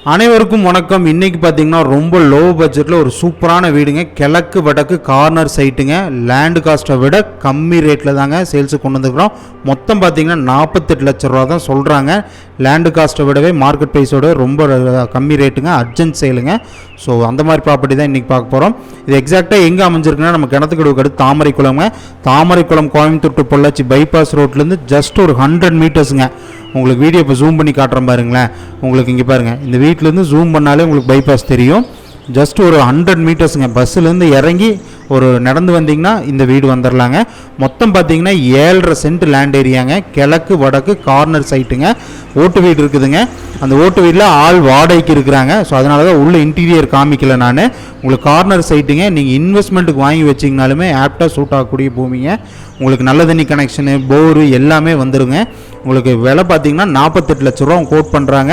அனைவருக்கும் வணக்கம். இன்றைக்கி பார்த்தீங்கன்னா ரொம்ப லோ பட்ஜெட்டில் ஒரு சூப்பரான வீடுங்க. கிழக்கு வடக்கு கார்னர் சைட்டுங்க. லேண்டு காஸ்ட்டை விட கம்மி ரேட்டில் தாங்க சேல்ஸுக்கு கொண்டு வந்துக்கிறோம். மொத்தம் பார்த்தீங்கன்னா 48 லட்ச ரூபா தான் சொல்கிறாங்க. லேண்டு காஸ்ட்டை விடவே மார்க்கெட் ப்ரைஸோட ரொம்ப கம்மி ரேட்டுங்க. அர்ஜென்ட் சேலுங்க. ஸோ அந்த மாதிரி ப்ராப்பர்ட்டி தான் இன்றைக்கி பார்க்க போகிறோம். இது எக்ஸாக்டாக எங்கே அமைஞ்சிருக்குன்னா நம்ம கிணத்துக்கடுவுக்கு அடுத்து தாமரைக்குளம்ங்க. தாமரைக்குளம் கோயம்புத்தூர் டு பொள்ளாச்சி பைபாஸ் ரோட்லேருந்து ஜஸ்ட் ஒரு 100 மீட்டர்ஸுங்க. உங்களுக்கு வீடியோ இப்போ ஜூம் பண்ணி காட்டுறேன் பாருங்களேன். உங்களுக்கு இங்கே பாருங்கள், இந்த வீட்டிலேருந்து ஜூம் பண்ணாலே உங்களுக்கு பைபாஸ் தெரியும். ஜஸ்ட் ஒரு 100 மீட்டர்ஸுங்க. பஸ்ஸுலேருந்து இறங்கி ஒரு நடந்து வந்தீங்கன்னா இந்த வீடு வந்துடலாங்க. மொத்தம் பார்த்தீங்கன்னா 7.5 சென்ட் லேண்ட் ஏரியாங்க. கிழக்கு வடக்கு கார்னர் சைட்டுங்க. ஓட்டு வீடு இருக்குதுங்க. அந்த ஓட்டு வீட்டில் ஆள் வாடகைக்கு இருக்கிறாங்க. ஸோ அதனால தான் உள்ள இன்டீரியர் காமிக்கல நான். உங்களுக்கு கார்னர் சைட்டுங்க. நீங்கள் இன்வெஸ்ட்மெண்ட்டுக்கு வாங்கி வச்சிங்கனாலுமே ஆப்டாக சூட் ஆகக்கூடிய பூமிங்க. உங்களுக்கு நல்ல தண்ணி கனெக்ஷனு, போரு எல்லாமே வந்துடுங்க. உங்களுக்கு விலை பார்த்தீங்கன்னா 48 லட்ச ரூபா கோட் பண்ணுறாங்க.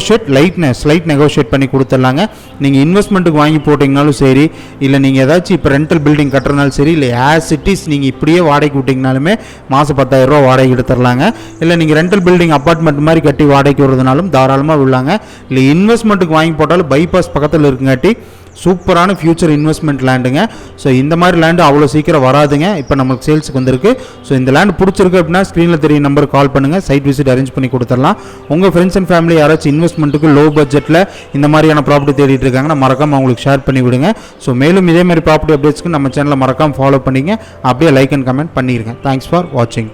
ஸ்லைட் நெகோஷியேட் பண்ணி கொடுத்துட்லாங்க. நீங்கள் இன்வெஸ்ட்மெண்ட்டுக்கு வாங்கி போட்டிங்கனாலும் சரி, இல்லை நீங்கள் ஏதாச்சும் இப்போ ரெண்டல் பில்டிங் கட்டுறதுனாலும் சரி, இல்லை ஆஸ் இட் இஸ் நீங்கள் இப்படியே வாடகைக்கு விட்டிங்கனாலுமே மாதம் 10,000 ரூபா வாடகை எடுத்துடலாங்க. இல்லை நீங்கள் ரெண்டல் பில்டிங் அப்பார்ட்மெண்ட் மாதிரி கட்டி வாடகைக்கு விடுறதுனாலும் தாராளமாக விடலாங்க. இல்லை இன்வெஸ்ட்மெண்ட்டுக்கு வாங்கி போட்டாலும் பைபாஸ் பக்கத்தில் இருக்குங்காட்டி சூப்பரான ஃபியூச்சர் இன்வெஸ்ட்மெண்ட் லேண்டுங்க. ஸோ இந்த மாதிரி லேண்டு அவ்வளோ சீக்கிரம் வராதுங்க. இப்போ நம்மளுக்கு சேல்ஸுக்கு வந்திருக்கு. ஸோ இந்த லேண்டு பிடிச்சிருக்கு அப்படின்னா ஸ்க்ரீனில் தெரிய நம்பருக்கு கால் பண்ணுங்கள். சைட் விசிட் அரேஞ்ச் பண்ணி கொடுத்துடலாம். உங்கள் ஃப்ரெண்ட்ஸ் அண்ட் ஃபேமிலி யாராச்சும் இன்வெஸ்ட்மெண்ட்டுக்கு லோ பட்ஜெட்டில் இந்த மாதிரியான ப்ராப்பர்ட்டி தேடிட்டு இருக்காங்கன்னா மறக்காமல் அவங்களுக்கு ஷேர் பண்ணி விடுங்க. ஸோ மேலும் இதே மாதிரி ப்ராப்பர்ட்டி அப்டேட்ஸ்க்கு நம்ம சேனலை மறக்காமல் ஃபாலோ பண்ணிங்க. அப்படியே லைக் அண்ட் கமெண்ட் பண்ணிடுங்க. தேங்க்ஸ் ஃபார் வாட்சிங்.